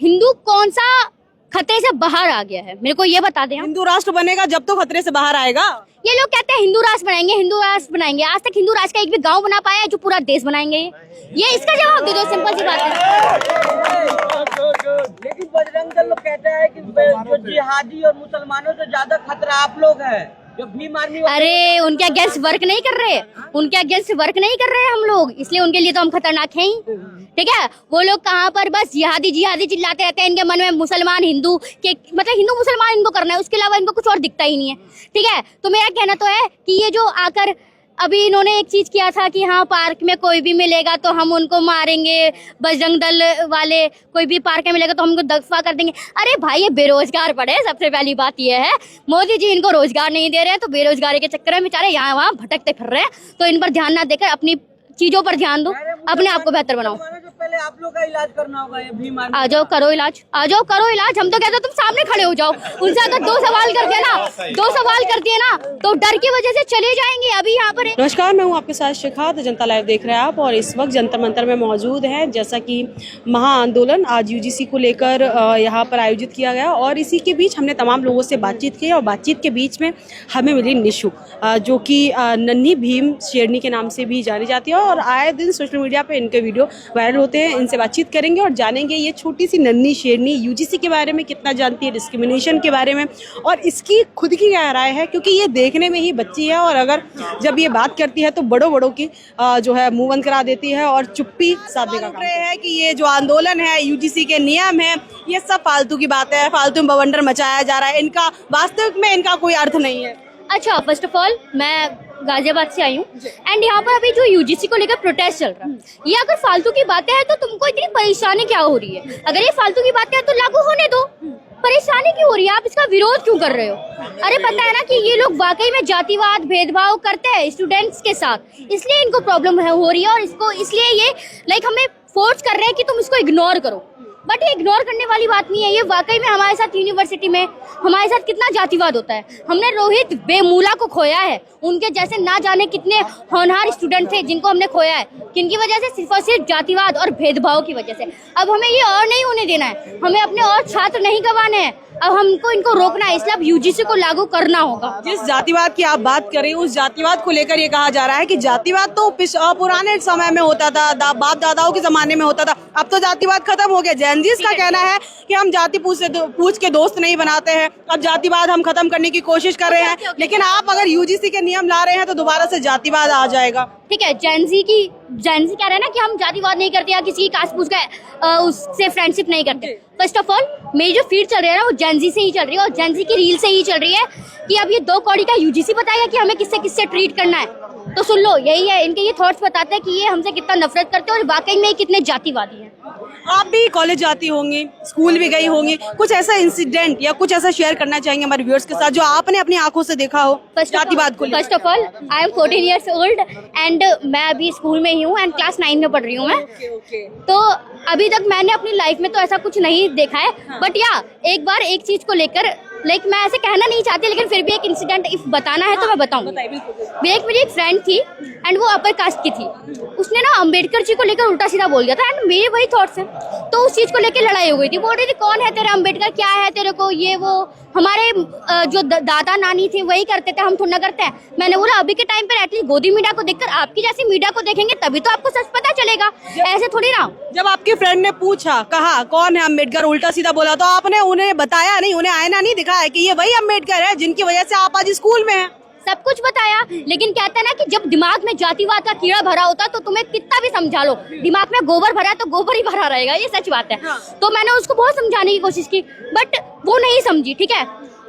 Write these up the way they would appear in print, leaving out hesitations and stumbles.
हिंदू कौन सा खतरे से बाहर आ गया है, मेरे को ये बता दें। हिंदू राष्ट्र बनेगा जब तो खतरे से बाहर आएगा। ये लोग कहते हैं हिंदू राष्ट्र बनाएंगे, हिंदू राष्ट्र बनाएंगे। आज तक हिंदू राष्ट्र का एक भी गांव बना पाया है जो पूरा देश बनाएंगे? ये इसका जवाब दे दो, सिंपल सी बात है। लेकिन बजरंग दल लोग कहते हैं कि जो जिहादी और मुसलमानों से ज्यादा खतरा आप लोग हैं, जो भीम आर्मी। अरे उनके अगेंस्ट वर्क नहीं कर रहे, उनके अगेंस्ट वर्क नहीं कर रहे हम लोग, इसलिए उनके लिए तो हम खतरनाक हैं ही। ठीक है, वो लोग कहाँ पर बस जिहादी जिहादी चिल्लाते रहते हैं। इनके मन में मुसलमान हिंदू के मतलब हिंदू मुसलमान इनको करना है, उसके अलावा इनको कुछ और दिखता ही नहीं है। ठीक है, तो मेरा कहना तो है कि ये जो आकर अभी इन्होंने एक चीज किया था कि हाँ पार्क में कोई भी मिलेगा तो हम उनको मारेंगे, बजरंग दल वाले कोई भी पार्क में मिलेगा तो हम उनको दफा कर देंगे। अरे भाई ये बेरोजगार पड़े, सबसे पहली बात ये है मोदी जी इनको रोजगार नहीं दे रहे हैं, तो बेरोजगारी के चक्कर में बेचारे यहाँ वहाँ भटकते फिर रहे हैं। तो इन पर ध्यान ना देकर अपनी चीजों पर ध्यान दो, अपने आप को बेहतर बनाओ। पहले आप लोग का इलाज करना होगा, ये भीम आर्मी। आ जाओ करो इलाज, आ जाओ करो इलाज। हम तो कहते हैं तुम सामने खड़े हो जाओ, उनसे अगर दो सवाल कर दिए ना तो डर की वजह से चले जाएंगे। अभी यहाँ पर नमस्कार, मैं हूँ आपके साथ शिखा। तो जनता लाइव देख रहे हैं आप, और इस वक्त जंतर मंतर में मौजूद है। जैसा कि महाआंदोलन आज यूजीसी को लेकर यहाँ पर आयोजित किया गया, और इसी के बीच हमने तमाम लोगों से बातचीत की, और बातचीत के बीच में हमें मिली निशु, जो कि नन्ही भीम शेरनी के नाम से भी जानी जाती है, और आए दिन सोशल मीडिया पे इनके वीडियो वायरल होते हैं। इनसे बातचीत करेंगे और जानेंगे ये छोटी सी नन्ही शेरनी यूजीसी के बारे में कितना जानती है, डिस्क्रिमिनेशन के बारे में, और इसकी खुद की क्या राय है, क्योंकि ये देखने में ही बच्ची है, और अगर जब ये बात करती है तो बड़ों की जो है मुंह बंद करा देती है और चुप्पी साधने का काम है कि ये जो आंदोलन है, यूजीसी के नियम है, ये सब फालतू की बात है, फालतू में बवंडर मचाया जा रहा है, इनका वास्तविक में इनका कोई अर्थ नहीं है। अच्छा, फर्स्ट ऑफ ऑल मैं गाजियाबाद से आई हूँ, एंड यहाँ पर अभी जो यूजीसी को लेकर प्रोटेस्ट चल रहा है, ये अगर फालतू की बातें हैं तो तुमको इतनी परेशानी क्या हो रही है? अगर ये फालतू की बातें हैं तो लागू होने दो, परेशानी क्यों हो रही है? आप इसका विरोध क्यों कर रहे हो? अरे पता है ना कि ये लोग वाकई में जातिवाद भेदभाव करते हैं स्टूडेंट्स के साथ, इसलिए इनको प्रॉब्लम हो रही है, और इसको इसलिए ये हमें फोर्स कर रहे हैं कि तुम इसको इग्नोर करो। बट ये इग्नोर करने वाली बात नहीं है, ये वाकई में हमारे साथ यूनिवर्सिटी में हमारे साथ कितना जातिवाद होता है। हमने रोहित बेमूला को खोया है, उनके जैसे ना जाने कितने होनहार स्टूडेंट थे जिनको हमने खोया है, किनकी वजह से? सिर्फ और सिर्फ जातिवाद और भेदभाव की वजह से। अब हमें ये और नहीं होने देना है, हमें अपने और छात्र नहीं गंवाने हैं, अब हमको इनको रोकना है, इसलिए अब यूजीसी को लागू करना होगा। जिस जातिवाद की आप बात करें, उस जातिवाद को लेकर ये कहा जा रहा है कि जातिवाद तो पुराने समय में होता था, बाप दादाओं के जमाने में होता था, अब तो जातिवाद खत्म हो गया। जैनजीस का कहना है कि हम जाति पूछ के दोस्त नहीं बनाते हैं, अब जातिवाद हम खत्म करने की कोशिश कर रहे हैं, लेकिन आप अगर यूजीसी के नियम ला रहे हैं तो दोबारा से जातिवाद आ जाएगा। ठीक है, जेनजी कह रहे हैं ना कि हम जातिवाद नहीं करते या किसी की कास्ट पूछ के उससे फ्रेंडशिप नहीं करते। फर्स्ट ऑफ ऑल मेरी जो फीड चल रही है ना वो जेनजी से ही चल रही है, और जेनजी की रील से ही चल रही है कि अब ये 2 कौड़ी का यूजीसी बताएगा कि हमें किससे किससे ट्रीट करना है। तो सुन लो, यही है, इनके ये थॉट्स बताते हैं कि ये हमसे कितना नफरत करते हैं और वाकई में कितने जातिवादी हैं। आप भी कॉलेज जाती होंगी, स्कूल भी गई होंगी, कुछ ऐसा इंसिडेंट या कुछ ऐसा शेयर करना चाहेंगे हमारे व्यूअर्स के साथ जो आपने अपनी आंखों से देखा हो जातिवाद को? First of all I am 14 years old and मैं अभी स्कूल में ही हूँ एंड क्लास 9 में पढ़ रही हूँ मैं। तो अभी तक मैंने अपनी लाइफ में तो ऐसा कुछ नहीं देखा है, बट या एक बार एक चीज को लेकर मैं ऐसे कहना नहीं चाहती, लेकिन फिर भी एक इंसिडेंट इफ बताना है तो मैं बताऊंगी। मेरी एक फ्रेंड थी एंड वो अपर कास्ट की थी, उसने ना अंबेडकर जी को लेकर उल्टा सीधा बोल दिया था, एंड मेरे वही थॉट्स हैं, तो उस चीज को लेकर लड़ाई हो गई थी। बोल रही थी कौन है तेरा अंबेडकर, क्या है तेरे को, ये वो हमारे जो दादा नानी थे वही करते थे, हम थोड़ा करते हैं। मैंने बोला अभी के टाइम पर एटलीस्ट गोदी मीडिया को देखकर आपकी जैसी मीडिया को देखेंगे तभी तो आपको सच पता चलेगा, ऐसे थोड़ी ना। जब आपकी फ्रेंड ने पूछा, कहा कौन है अम्बेडकर, उल्टा सीधा बोला, तो आपने उन्हें बताया नहीं, उन्हें आईना नहीं दिखाया कि ये वही अम्बेडकर है जिनकी वजह से आप आज स्कूल में हैं? सब कुछ बताया, लेकिन कहते हैं ना कि जब दिमाग में जातिवाद का कीड़ा भरा होता तो तुम्हें कितना भी समझा लो, दिमाग में गोबर भरा है तो गोबर ही भरा रहेगा, ये सच बात है। तो मैंने उसको बहुत समझाने की कोशिश की, बट वो नहीं समझी। ठीक है,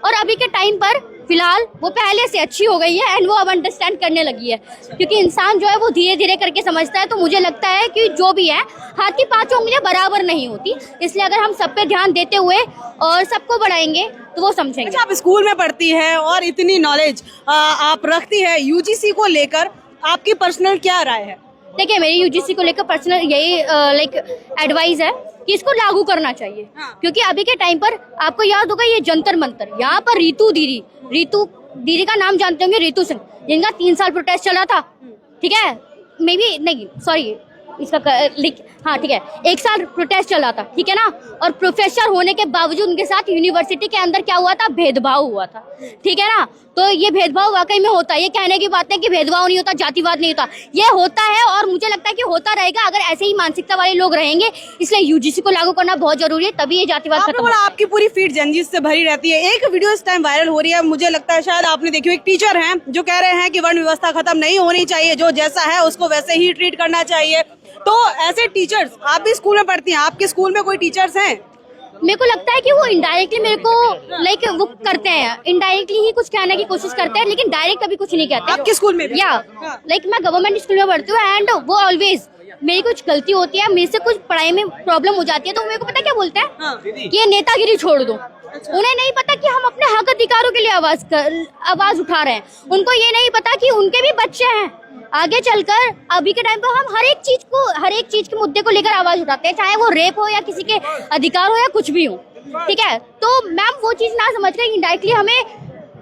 और अभी के टाइम पर फिलहाल वो पहले से अच्छी हो गई है एंड वो अब अंडरस्टैंड करने लगी है, क्योंकि इंसान जो है वो धीरे धीरे करके समझता है। तो मुझे लगता है कि जो भी है हाथ की 5 उंगलियां बराबर नहीं होती, इसलिए अगर हम सब पे ध्यान देते हुए और सबको बढ़ाएंगे तो वो समझेंगे। अच्छा, आप स्कूल में पढ़ती है और इतनी नॉलेज आप रखती है यूजीसी को लेकर, आपकी पर्सनल क्या राय है? देखिए, मेरी यूजीसी को लेकर पर्सनल यही एडवाइस है कि इसको लागू करना चाहिए। क्योंकि अभी के टाइम पर आपको याद होगा ये जंतर मंतर, यहाँ पर रीतू दीदी का नाम जानते होंगे, रीतू सिंह, जिनका 3 साल प्रोटेस्ट चला था। ठीक है, मे बी नहीं, सॉरी, हाँ ठीक है, 1 साल प्रोटेस्ट चला था, ठीक है ना। और प्रोफेसर होने के बावजूद उनके साथ यूनिवर्सिटी के अंदर क्या हुआ था, भेदभाव हुआ था, ठीक है ना। तो ये भेदभाव वाकई में होता है, ये कहने की बात है कि भेदभाव नहीं होता, जातिवाद नहीं होता, ये होता है और मुझे लगता है कि होता रहेगा अगर ऐसे ही मानसिकता वाले लोग रहेंगे। इसलिए यूजीसी को लागू करना बहुत जरूरी है, तभी ये जातिवाद खत्म होगा। आपकी पूरी फीड जंजीर से भरी रहती है। एक वीडियो इस टाइम वायरल हो रही है, मुझे लगता है शायद आपने देखी, एक टीचर हैं जो कह रहे हैं कि वर्ण व्यवस्था खत्म नहीं होनी चाहिए, जो जैसा है उसको वैसे ही ट्रीट करना चाहिए। तो ऐसे टीचर्स, आप भी स्कूल में पढ़ती हैं, आपके स्कूल में कोई टीचर्स हैं? मेरे को लगता है कि वो इनडायरेक्टली मेरे को लाइक वो करते हैं, इनडायरेक्टली ही कुछ कहने की कोशिश करते हैं, लेकिन डायरेक्ट कभी कुछ नहीं कहते। आपके स्कूल में भी? या लाइक मैं गवर्नमेंट स्कूल में पढ़ती हूँ एंड वो ऑलवेज मेरी कुछ गलती होती है, मेरे से कुछ पढ़ाई में प्रॉब्लम हो जाती है, तो मेरे को पता क्या बोलते हैं कि ये नेतागिरी छोड़ दो। उन्हें नहीं पता कि हम अपने हक अधिकारों के लिए आवाज उठा रहे हैं। उनको ये नहीं पता कि उनके भी बच्चे हैं, आगे चलकर अभी के टाइम पर हम हर एक चीज के मुद्दे को लेकर आवाज उठाते हैं, चाहे वो रेप हो या किसी के अधिकार हो या कुछ भी हो, ठीक है। तो मैम वो चीज ना समझ कर इनडायरेक्टली हमें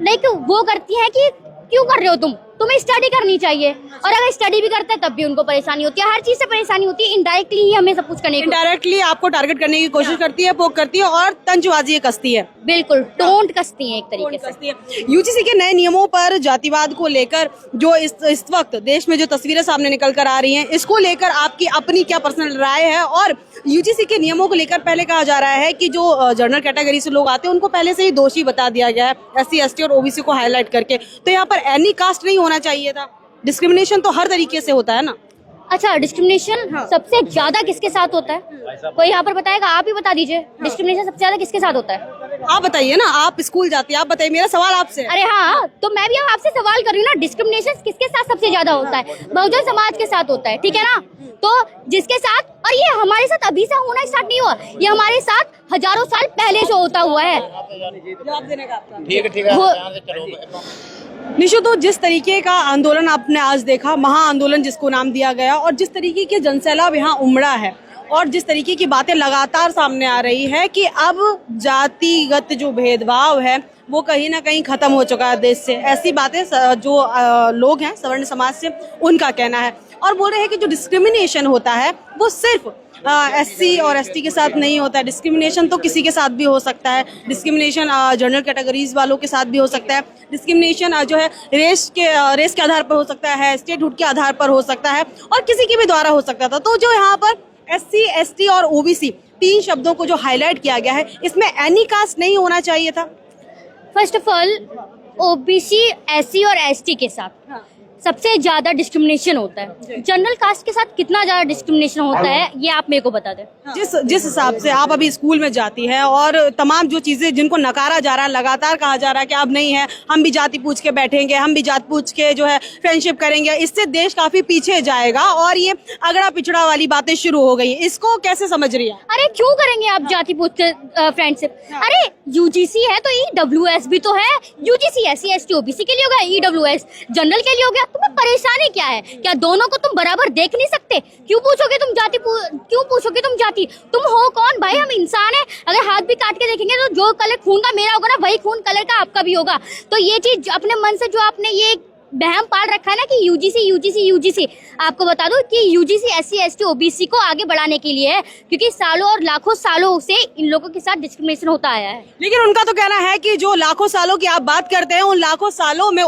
लाइक वो करती है कि क्यों कर रहे हो तुम्हें स्टडी करनी चाहिए, और अगर स्टडी भी करते हैं तब भी उनको परेशानी होती है, हर चीज से परेशानी होती है। इनडायरेक्टली ही हमें सब कुछ करने की, इनडायरेक्टली आपको टारगेट करने की कोशिश करती है, पोक करती है और तंजबाजी कसती है। बिल्कुल टोंट कसती है एक तरीके से। यूजीसी के नए नियमों पर जातिवाद को लेकर जो इस वक्त देश में जो तस्वीरें सामने निकल कर आ रही हैं, इसको लेकर आपकी अपनी क्या पर्सनल राय है? और यूजीसी के नियमों को लेकर पहले कहा जा रहा है कि जो जनरल कैटेगरी से लोग आते हैं उनको पहले से ही दोषी बता दिया गया है, SC ST और OBC को हाईलाइट करके। तो यहाँ पर एनी कास्ट नहीं होना चाहिए था। डिस्क्रिमिनेशन तो हर तरीके से होता है ना। अच्छा, डिस्क्रिमिनेशन सबसे ज्यादा किसके साथ होता है? कोई यहाँ पर बताएगा? आप ही बता दीजिए, डिस्क्रिमिनेशन सबसे ज्यादा किसके साथ होता है? आप बताइए ना, आप स्कूल जाती है, आप बताइए, मेरा सवाल आपसे। अरे हाँ, तो मैं भी आपसे सवाल कर रही हूँ ना, डिस्क्रिमिनेशन किसके साथ सबसे ज्यादा होता है? बहुजन समाज के साथ होता है, ठीक है ना। तो जिसके साथ, और ये हमारे साथ अभी से होना स्टार्ट नहीं हुआ, ये हमारे साथ हजारों साल पहले से होता हुआ है। निशु, तो जिस तरीके का आंदोलन आपने आज देखा, महा आंदोलन जिसको नाम दिया गया, और जिस तरीके के जनसैलाब यहाँ उमड़ा है, और जिस तरीके की बातें लगातार सामने आ रही है कि अब जातिगत जो भेदभाव है वो कहीं ना कहीं खत्म हो चुका है देश से, ऐसी बातें जो लोग हैं सवर्ण समाज से, उनका कहना है। और बोल रहे हैं कि जो डिस्क्रिमिनेशन होता है वो सिर्फ SC और ST के साथ नहीं होता है, डिस्क्रिमिनेशन तो किसी के साथ भी हो सकता है। डिस्क्रिमिनेशन जनरल कैटेगरीज वालों के साथ भी हो सकता है। डिस्क्रिमिनेशन जो है रेस के आधार पर हो सकता है, स्टेटहुड के आधार पर हो सकता है, और किसी के भी द्वारा हो सकता था। तो जो यहाँ पर SC ST और OBC 3 शब्दों को जो हाईलाइट किया गया है, इसमें एनी कास्ट नहीं होना चाहिए था। First of all OBC SC और ST के साथ सबसे ज्यादा डिस्क्रिमिनेशन होता है। जनरल कास्ट के साथ कितना ज्यादा डिस्क्रिमिनेशन होता है ये आप मेरे को बता दें। जिस हिसाब से आप अभी स्कूल में जाती है और तमाम जो चीजें जिनको नकारा जा रहा है, लगातार कहा जा रहा है कि अब नहीं है, हम भी जाति पूछ के बैठेंगे, हम भी जाति पूछ के जो है फ्रेंडशिप करेंगे, इससे देश काफी पीछे जाएगा और ये अगड़ा पिछड़ा वाली बातें शुरू हो गई। इसको कैसे समझ रही है? अरे क्यों करेंगे आप जाति पूछ के फ्रेंडशिप? अरे UGC है तो EWS भी तो है। UGC SC ST OBC के लिए हो गया, EWS जनरल के लिए हो गया। तुम्हें परेशानी क्या है? क्या दोनों को तुम बराबर देख नहीं सकते? क्यों पूछोगे तुम जाति? क्यों पूछोगे तुम जाति? तुम हो कौन भाई? हम इंसान हैं। अगर हाथ भी काट के देखेंगे तो जो कलर खून का मेरा होगा ना, वही खून कलर का आपका भी होगा। तो ये चीज अपने मन से जो आपने ये बहम पाल रखा है ना कि UGC, आपको बता दूं कि UGC SC ST OBC को आगे बढ़ाने के लिए है, क्योंकि सालों और लाखों सालों से इन लोगों के साथ डिस्क्रिमिनेशन होता आया है। लेकिन उनका तो कहना है कि जो लाखों सालों की आप बात करते हैं, उन लाखों सालों में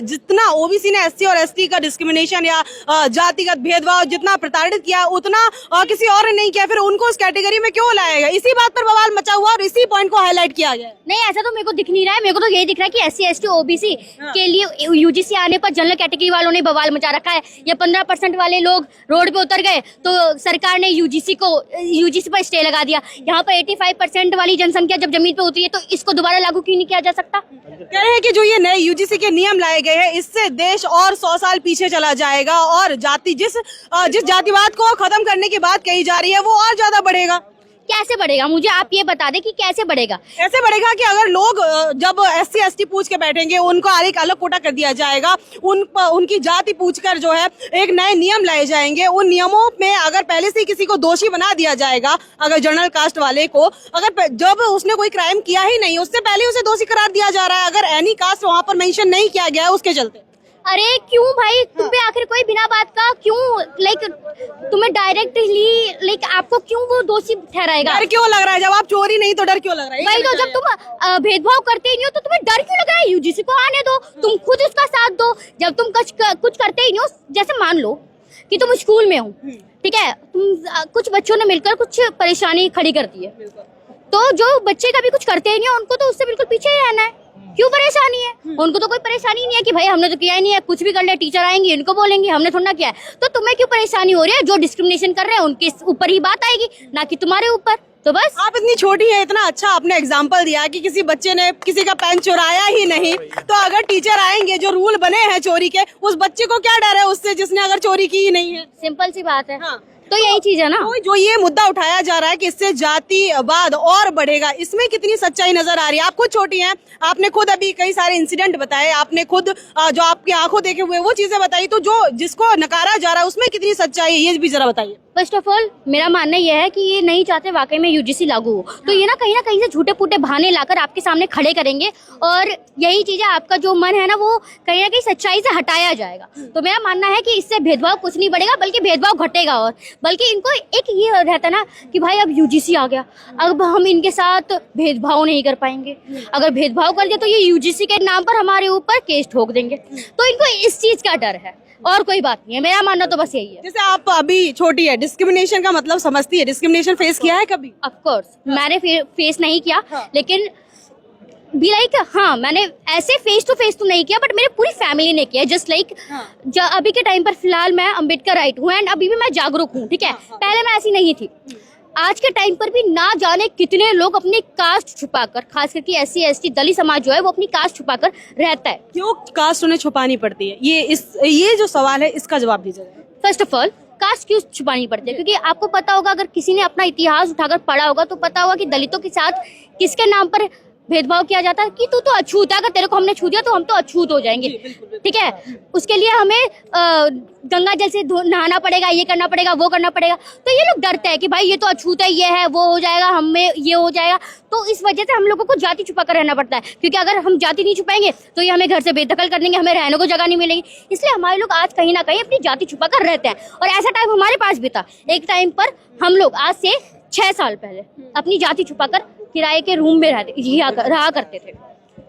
जितना OBC ने SC और ST का डिस्क्रिमिनेशन या जातिगत भेदभाव जितना प्रताड़ित किया, उतना किसी और ने नहीं किया। फिर उनको उस कैटेगरी में क्यों लाया गया? इसी बात पर बवाल मचा हुआ और इसी पॉइंट को हाईलाइट किया गया। नहीं, ऐसा तो मेरे को दिख नहीं रहा है। मेरे को तो यही दिख रहा है कि SC ST OBC के लिए UGC आने पर जनरल कैटेगरी वालों ने बवाल मचा रखा है। ये 15% वाले लोग रोड पे उतर गए तो सरकार ने UGC पर स्टे लगा दिया। यहाँ पर 85% वाली जनसंख्या जब जमीन पे उतरी है तो इसको दोबारा लागू क्यों नहीं किया जा सकता? कह रहे हैं कि जो ये नए UGC के नियम लाए गए हैं, इससे देश और 100 साल पीछे चला जाएगा और जिस जातिवाद को खत्म करने की बात कही जा रही है वो और ज्यादा बढ़ेगा। कैसे बढ़ेगा? मुझे आप ये बता दें कि कैसे बढ़ेगा? ऐसे बढ़ेगा कि अगर लोग जब SC ST पूछ के बैठेंगे, उनको एक अलग कोटा कर दिया जाएगा, उनकी जाति पूछकर जो है एक नए नियम लाए जाएंगे। उन नियमों में अगर पहले से किसी को दोषी बना दिया जाएगा, अगर जनरल कास्ट वाले को, अगर जब उसने कोई क्राइम किया ही नहीं, उससे पहले उसे दोषी करार दिया जा रहा है, अगर एनी कास्ट वहाँ पर मेंशन नहीं किया गया है उसके चलते। अरे क्यों भाई, तुम पे आखिर कोई बिना बात का क्यों लाइक तुम्हें डायरेक्टली लाइक आपको क्यों वो दोषी ठहराएगा? डर क्यों लग रहा है? जब आप चोरी नहीं तो डर क्यों लग रहा है? भाई तो जब तुम भेदभाव करते ही नहीं हो तो तुम्हें डर क्यों लग रहा है? यूजीसी को आने दो, तुम खुद उसका साथ दो। जब तुम कुछ करते ही नहीं हो, जैसे मान लो कि तुम स्कूल में हो, ठीक है, तुम कुछ बच्चों ने मिलकर कुछ परेशानी खड़ी कर दी है, तो जो बच्चे कभी कुछ करते ही नहीं है उनको तो उससे बिल्कुल पीछे ही रहना है। क्यों परेशानी है? उनको तो कोई परेशानी नहीं है कि भाई हमने तो किया ही नहीं है, कुछ भी कर ले टीचर आएंगे इनको बोलेंगे हमने थोड़ा ना किया है। तो तुम्हें क्यों परेशानी हो रही है? जो डिस्क्रिमिनेशन कर रहे हैं उनके ऊपर ही बात आएगी, ना कि तुम्हारे ऊपर। तो बस आप इतनी छोटी है, इतना अच्छा आपने एग्जाम्पल दिया कि किसी बच्चे ने किसी का पेन चुराया ही नहीं, तो अगर टीचर आएंगे, जो रूल बने हैं चोरी के, उस बच्चे को क्या डर है उससे जिसने अगर चोरी की ही नहीं है? सिंपल सी बात है। हाँ। तो यही चीज है ना। तो जो ये मुद्दा उठाया जा रहा है कि इससे जातिवाद और बढ़ेगा, इसमें कितनी सच्चाई नजर आ रही है? आप खुद छोटी हैं, आपने खुद अभी कई सारे इंसिडेंट बताए, आपने खुद जो आपकी आंखों देखे हुए वो चीजें बताई, तो जो जिसको नकारा जा रहा है उसमें कितनी सच्चाई है ये भी जरा बताइए। फर्स्ट ऑफ ऑल मेरा मानना यह है कि ये नहीं चाहते वाकई में यूजीसी लागू हो, तो ये ना कहीं से झूठे फूटे बहाने लाकर आपके सामने खड़े करेंगे और यही चीजें आपका जो मन है ना वो कहीं ना कहीं सच्चाई से हटाया जाएगा। तो मेरा मानना है कि इससे भेदभाव कुछ नहीं बढ़ेगा बल्कि भेदभाव घटेगा। और बल्कि इनको एक ये रहता ना कि भाई अब यूजीसी आ गया, अब हम इनके साथ भेदभाव नहीं कर पाएंगे, अगर भेदभाव कर दिया तो ये यूजीसी के नाम पर हमारे ऊपर केस ठोक देंगे। तो इनको इस चीज का डर है और कोई बात नहीं है। मेरा मानना तो बस यही है। जैसे आप अभी छोटी है, डिस्क्रिमिनेशन का मतलब समझती है, डिस्क्रिमिनेशन फेस किया है कभी? ऑफ कोर्स मैंने फेस नहीं किया, लेकिन भी लाइक हाँ मैंने ऐसे फेस टू फेस तो नहीं किया, बट मेरी पूरी फैमिली ने किया। जस्ट लाइक अभी के टाइम पर फिलहाल मैं अम्बेडकर राइट हूँ एंड अभी भी मैं जागरूक हूँ, ठीक है। पहले मैं ऐसी नहीं थी। आज के टाइम पर भी ना जाने कितने लोग अपनी कास्ट छुपाकर, खास करके SC ST दलित समाज जो है वो अपनी कास्ट छुपाकर रहता है। क्यों कास्ट उन्हें छुपानी पड़ती है? ये जो सवाल है इसका जवाब दीजिए। फर्स्ट ऑफ ऑल कास्ट क्यों छुपानी पड़ती है? क्योंकि आपको पता होगा, अगर किसी ने अपना इतिहास उठाकर पढ़ा होगा तो पता होगा कि दलितों के साथ किसके नाम पर भेदभाव किया जाता है कि तू तो अछूत है, अगर तेरे को हमने छू दिया तो हम तो अछूत हो जाएंगे, ठीक है। उसके लिए हमें गंगा जल से नहाना पड़ेगा, ये करना पड़ेगा, वो करना पड़ेगा। तो ये लोग डरते हैं कि भाई ये तो अछूत है, ये है, वो हो जाएगा, हमें ये हो जाएगा। तो इस वजह से हम लोगों को जाति छुपा कर रहना पड़ता है, क्योंकि अगर हम जाति नहीं छुपाएंगे तो ये हमें घर से बेदखल कर देंगे, हमें रहने को जगह नहीं मिलेगी। इसलिए हमारे लोग आज कहीं ना कहीं अपनी जाति छुपा कर रहते हैं। और ऐसा टाइम हमारे पास भी था, एक टाइम पर हम लोग आज से 6 साल पहले अपनी जाति छुपाकर किराए के रूम में रहा करते थे,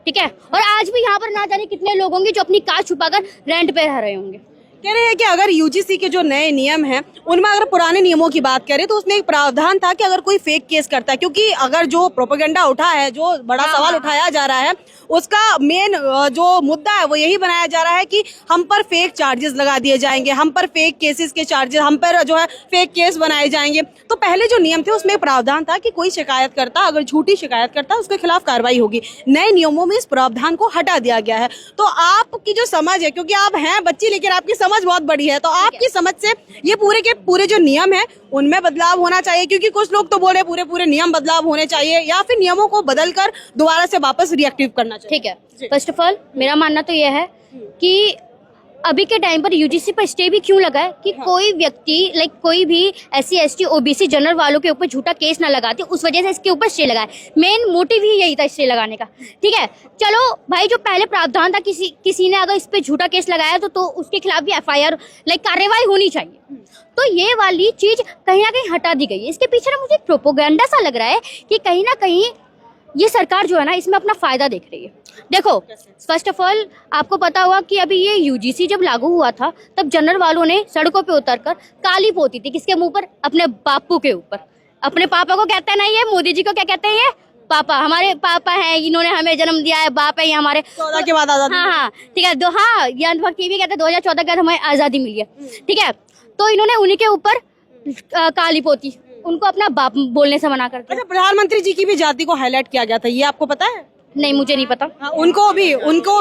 ठीक है। और आज भी यहाँ पर ना जाने कितने लोग होंगे जो अपनी कास्ट छुपाकर रेंट पे रह रहे होंगे। कह रहे हैं कि अगर यूजीसी के जो नए नियम हैं उनमें अगर पुराने नियमों की बात करें तो उसमें एक प्रावधान था कि अगर कोई फेक केस करता है, क्योंकि अगर जो प्रोपेगेंडा उठा है, जो बड़ा सवाल उठाया जा रहा है, उसका मेन जो मुद्दा है वो यही बनाया जा रहा है कि हम पर फेक चार्जेस लगा दिए जाएंगे, हम पर फेक केसेस के चार्जेस, हम पर जो है फेक केस बनाए जाएंगे। तो पहले जो नियम थे उसमें एक प्रावधान था कि कोई शिकायत करता, अगर झूठी शिकायत करता उसके खिलाफ कार्रवाई होगी। नए नियमों में इस प्रावधान को हटा दिया गया है। तो आपकी जो समझ है, क्योंकि आप हैं बच्ची लेकिन आपकी समझ बहुत बड़ी है, तो आपकी समझ से ये पूरे के पूरे जो नियम है उनमें बदलाव होना चाहिए, क्योंकि कुछ लोग तो बोले पूरे नियम बदलाव होने चाहिए, या फिर नियमों को बदलकर दोबारा से वापस रिएक्टिव करना चाहिए। ठीक है, फर्स्ट ऑफ ऑल मेरा मानना तो यह है कि अभी के टाइम पर यूजीसी पर स्टे भी क्यों लगा है कि कोई व्यक्ति लाइक कोई भी SC ST OBC जनरल वालों के ऊपर झूठा केस ना लगाते, उस वजह से इसके ऊपर स्टे लगा है। मेन मोटिव ही यही था स्टे लगाने का, ठीक है। चलो भाई, जो पहले प्रावधान था किसी ने अगर इस पे झूठा केस लगाया तो उसके खिलाफ भी FIR लाइक कार्रवाई होनी चाहिए। तो ये वाली चीज कहीं ना कहीं हटा दी गई है। इसके पीछे ना मुझे प्रोपोगेंडा सा लग रहा है कि कहीं ना कहीं ये सरकार जो है ना इसमें अपना फायदा देख रही है। देखो, फर्स्ट ऑफ ऑल आपको पता होगा कि अभी ये यूजीसी जब लागू हुआ था तब जनरल वालों ने सड़कों पे उतरकर काली पोती थी, किसके मुंह पर? अपने बापू के ऊपर। अपने पापा को कहते हैं ना, ये मोदी जी को क्या कहते हैं? ये पापा, हमारे पापा हैं, इन्होंने हमें जन्म दिया है, बाप है ये हमारे। 14 के बाद आजादी। हाँ, ठीक है। हाँ, ये अंधभक्त भी कहते हैं 2014 के बाद हमें आजादी मिली है, ठीक है। तो इन्होंने उन्हीं के ऊपर काली पोती, उनको अपना बाप बोलने से मना करते। अच्छा, प्रधानमंत्री जी की भी जाति को हाईलाइट किया गया था, ये आपको पता है? नहीं, मुझे नहीं पता। उनको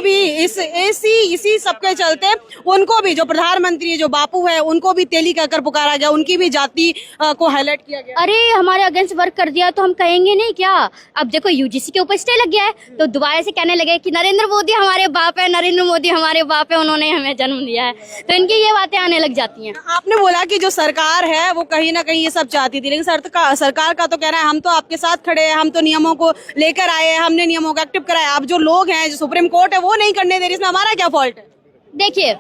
भी इसी सबके चलते उनको भी, जो प्रधानमंत्री जो बापू है, उनको भी तेली कहकर पुकारा गया, उनकी भी जाति को हाईलाइट किया गया। अरे हमारे अगेंस्ट वर्क कर दिया तो हम कहेंगे नहीं क्या? अब देखो यूजीसी के ऊपर स्टे लग गया है तो दोबारा से कहने लगे कि नरेंद्र मोदी हमारे बाप है, नरेंद्र मोदी हमारे बाप है, उन्होंने हमें जन्म दिया है, तो इनकी ये बातें आने लग जाती हैं। आपने बोला कि जो सरकार है वो कहीं ना कहीं ये सब चाहती थी, लेकिन सरकार का तो कहना है हम तो आपके साथ खड़े हैं, हम तो नियमों को लेकर आए हैं, हमने नियमों को एक्टिव कराया। अब जो लोग हैं, जो सुप्रीम कोर्ट है वो नहीं करने दे रही, इसमें हमारा क्या फॉल्ट है? देखिए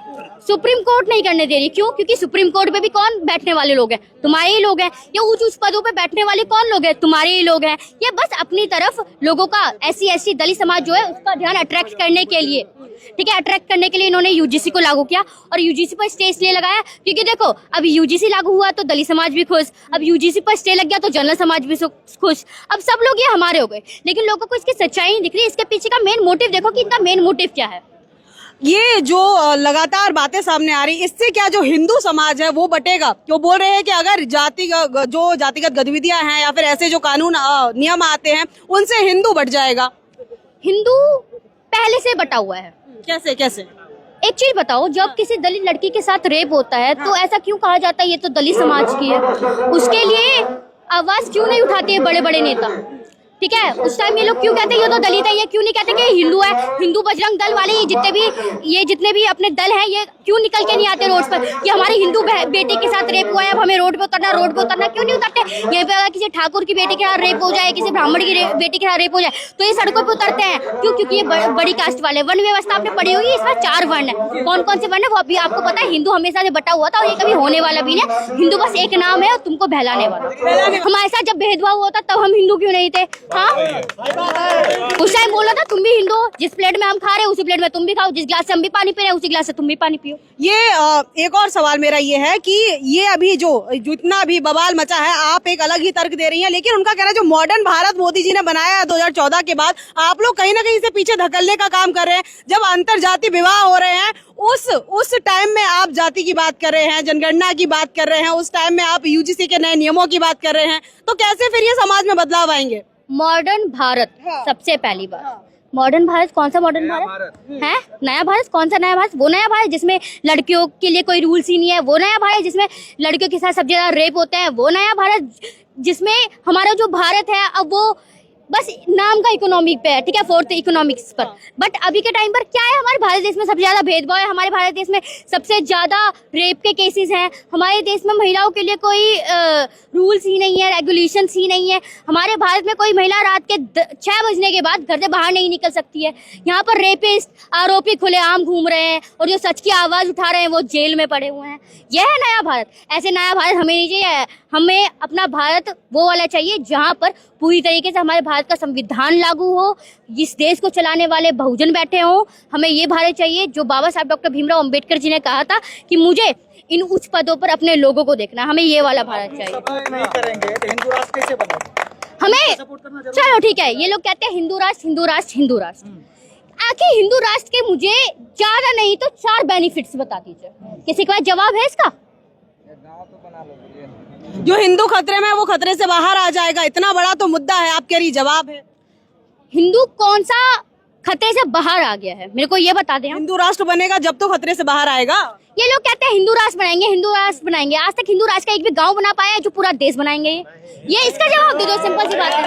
सुप्रीम कोर्ट नहीं करने दे रही, क्यों? क्योंकि सुप्रीम कोर्ट पे भी कौन बैठने वाले लोग हैं? तुम्हारे ही लोग हैं। ये ऊंच ऊंच पदों पे बैठने वाले कौन लोग हैं? तुम्हारे ही लोग हैं। ये बस अपनी तरफ लोगों का SC दलित समाज जो है उसका ध्यान अट्रैक्ट करने के लिए, ठीक है, अट्रैक्ट करने के लिए इन्होंने UGC को लागू किया। और UGC पर स्टे इसलिए लगाया क्योंकि देखो अब UGC लागू हुआ तो दलित समाज भी खुश, अब UGC पर स्टे लग गया तो जनरल समाज भी खुश, अब सब लोग ये हमारे हो गए। लेकिन लोगों को इसकी सच्चाई नहीं दिख रही, इसके पीछे का मेन मोटिव देखो कि इनका मेन मोटिव क्या है। ये जो लगातार बातें सामने आ रही, इससे क्या जो हिंदू समाज है वो बटेगा? वो बोल रहे हैं कि अगर जातिगत गतिविधियां हैं या फिर ऐसे जो कानून नियम आते हैं उनसे हिंदू बट जाएगा। हिंदू पहले से बटा हुआ है। कैसे कैसे? एक चीज बताओ, जब किसी दलित लड़की के साथ रेप होता है तो ऐसा क्यों कहा जाता है ये तो दलित समाज की है? उसके लिए आवाज क्यों नहीं उठाते हैं बड़े बड़े नेता? ठीक है, उस टाइम ये लोग क्यों कहते हैं ये तो दलित है? ये क्यों नहीं कहते कि हिंदू है? हिंदू बजरंग दल वाले ये जितने भी अपने दल हैं ये क्यों निकल के नहीं आते रोड पर कि हमारी हिंदू बेटे के साथ रेप हुआ है, अब हमें रोड पे उतरना क्यों नहीं उतरते? ये पे अगर किसी ठाकुर की बेटी के साथ रेप हो जाए, किसी ब्राह्मण की बेटी के साथ रेप हो जाए तो ये सड़कों पे उतरते हैं। क्यों? क्योंकि ये बड़ी कास्ट वाले। वर्ण व्यवस्था आपने पढ़ी होगी, इसमें 4 वर्ण है। कौन कौन से वर्ण है वो अभी आपको पता है? हिंदू हमेशा से बटा हुआ था और ये कभी होने वाला भी नहीं। हिंदू बस एक नाम है और तुमको बहलाने वाला। हमारे साथ जब भेदभाव हुआ था तब हम हिंदू क्यों नहीं थे? हाँ, उस टाइम बोला था तुम भी हिंदू हो, जिस प्लेट में हम खा रहे हैं उसी प्लेट में तुम भी खाओ, जिस गिलास से हम भी पानी पी रहे हैं उसी गिलास से तुम भी पानी पियो। ये एक और सवाल मेरा ये है कि ये अभी जो जितना भी बवाल मचा है, आप एक अलग ही तर्क दे रही हैं, लेकिन उनका कहना है जो मॉडर्न भारत मोदी जी ने बनाया है 2014 के बाद, आप लोग कहीं ना कहीं से पीछे धकेलने का काम कर रहे हैं। जब अंतरजातीय विवाह हो रहे हैं उस टाइम में आप जाति की बात कर रहे हैं, जनगणना की बात कर रहे हैं, उस टाइम में आप UGC के नए नियमों की बात कर रहे हैं, तो कैसे फिर ये समाज में बदलाव आएंगे? मॉडर्न भारत, सबसे पहली बात मॉडर्न भारत कौन सा मॉडर्न भारत है? नया भारत। कौन सा नया भारत? वो नया भारत जिसमें लड़कियों के लिए कोई रूल्स ही नहीं है। वो नया भारत जिसमें लड़कियों के साथ सब ज्यादा रेप होते हैं। वो नया भारत जिसमें हमारा जो भारत है अब वो बस नाम का इकोनॉमिक पे है, ठीक है, 4th इकोनॉमिक्स पर। बट अभी के टाइम पर क्या है? हमारे भारत देश में सबसे ज्यादा भेदभाव है, हमारे भारत देश में सबसे ज्यादा रेप के केसेस हैं, हमारे देश में महिलाओं के लिए कोई रूल्स ही नहीं है, रेगुलेशंस ही नहीं है। हमारे भारत में कोई महिला रात के 6 बजने के बाद घर से बाहर नहीं निकल सकती है। यहाँ पर रेपिस्ट आरोपी खुलेआम घूम रहे हैं और जो सच की आवाज उठा रहे हैं वो जेल में पड़े हुए हैं। यह है नया भारत। ऐसे नया भारत हमें नहीं चाहिए। हमें अपना भारत वो वाला चाहिए जहाँ पर पूरी तरीके से हमारे भारत का संविधान लागू हो, इस देश को चलाने वाले बहुजन बैठे हों। हमें ये भारत चाहिए जो बाबा साहब डॉक्टर भीमराव अंबेडकर जी ने कहा था कि मुझे इन उच्च पदों पर अपने लोगों को देखना। हमें ये वाला भारत चाहिए। नहीं करेंगे तो हिंदू राष्ट्र कैसे बनेगा? हमें चलो ठीक है, ये लोग कहते हैं हिंदू राष्ट्र हिंदू राष्ट्र हिंदू राष्ट्र। आखिर हिंदू राष्ट्र के मुझे ज्यादा नहीं तो 4 बेनिफिट्स बता दीजिए। किसी के पास जवाब है इसका? जो हिंदू खतरे में है वो खतरे से बाहर आ जाएगा, इतना बड़ा तो मुद्दा है, आप कह रही जवाब है। हिंदू कौन सा खतरे से बाहर आ गया है मेरे को ये बता दें। हिंदू राष्ट्र बनेगा जब तो खतरे से बाहर आएगा। ये लोग कहते हैं हिंदू राष्ट्र बनाएंगे, हिंदू राष्ट्र बनाएंगे। आज तक हिंदू राष्ट्र का एक भी गांव बना पाया है जो पूरा देश बनाएंगे? ये इसका जवाब दे दो, सिंपल सी बात है।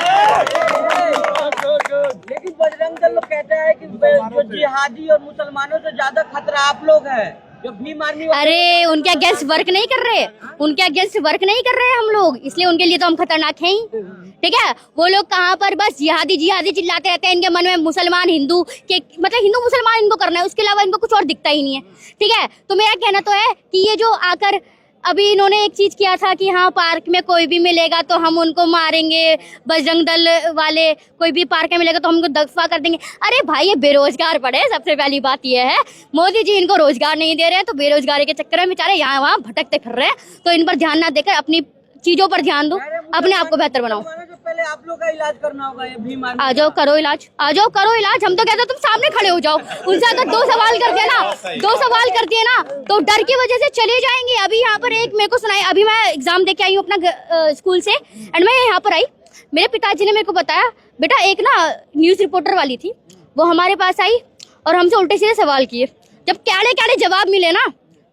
लेकिन बजरंग दल लोग कहते हैं कि जो जिहादी और मुसलमानों से ज्यादा खतरा आप लोग हैं, जो भीम आर्मी। अरे उनके अगेंस्ट वर्क नहीं कर रहे, उनके अगेंस्ट वर्क नहीं कर रहे हम लोग, इसलिए उनके लिए तो हम खतरनाक हैं ही। ठीक है, वो लोग कहाँ पर बस जिहादी जिहादी चिल्लाते रहते हैं। इनके मन में मुसलमान हिंदू के मतलब हिंदू मुसलमान इनको करना है, उसके अलावा इनको कुछ और दिखता ही नहीं है। ठीक है, तो मेरा कहना तो है कि ये जो आकर अभी इन्होंने एक चीज किया था कि हाँ पार्क में कोई भी मिलेगा तो हम उनको मारेंगे, बजरंग दल वाले कोई भी पार्क में मिलेगा तो हम उनको दफा कर देंगे। अरे भाई ये बेरोजगार पड़े, सबसे पहली बात ये है मोदी जी इनको रोजगार नहीं दे रहे हैं तो बेरोजगारी के चक्कर में बेचारे यहाँ वहाँ भटकते फिर रहे हैं। तो इन पर ध्यान ना देकर अपनी चीजों पर ध्यान दो, अपने आप को बेहतर बनाओ। पहले आप लोग का इलाज करना होगा, ये भीम आर्मी। आ जाओ करो इलाज, आ जाओ करो इलाज। हम तो कहते तुम सामने खड़े हो जाओ, उनसे अगर 2 सवाल कर दिया ना तो डर की वजह से चले जाएंगे। अभी यहाँ पर एक मेरे को सुनाई, अभी मैं एग्जाम दे के आई हूँ अपना स्कूल से एंड मैं यहाँ पर आई, मेरे पिताजी ने मेरे को बताया बेटा एक ना न्यूज रिपोर्टर वाली थी वो हमारे पास आई और हमसे उल्टे सीधे सवाल किए। जब कैड़े जवाब मिले ना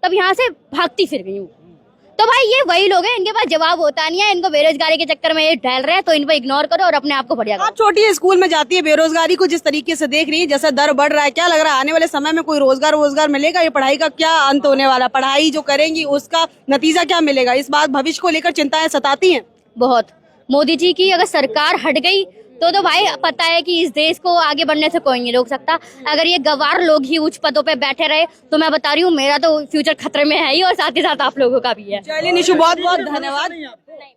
तब यहाँ से भागती फिर गई हूँ। तो भाई ये वही लोग हैं, इनके पास जवाब होता नहीं है, इनको बेरोजगारी के चक्कर में ये ढल रहे हैं तो इन पर इग्नोर करो और अपने आप को बढ़िया करो। आप छोटी स्कूल में जाती है, बेरोजगारी को जिस तरीके से देख रही है, जैसा दर बढ़ रहा है, क्या लग रहा है आने वाले समय में कोई रोजगार मिलेगा? ये पढ़ाई का क्या अंत होने वाला? पढ़ाई जो करेंगी उसका नतीजा क्या मिलेगा? इस बात भविष्य को लेकर चिंताएं सताती हैं बहुत। मोदी जी की अगर सरकार हट गई तो भाई पता है कि इस देश को आगे बढ़ने से कोई नहीं रोक सकता। अगर ये गवार लोग ही उच्च पदों पे बैठे रहे तो मैं बता रही हूँ मेरा तो फ्यूचर खतरे में है ही और साथ ही साथ आप लोगों का भी है। चलिए निशु बहुत बहुत धन्यवाद। नहीं।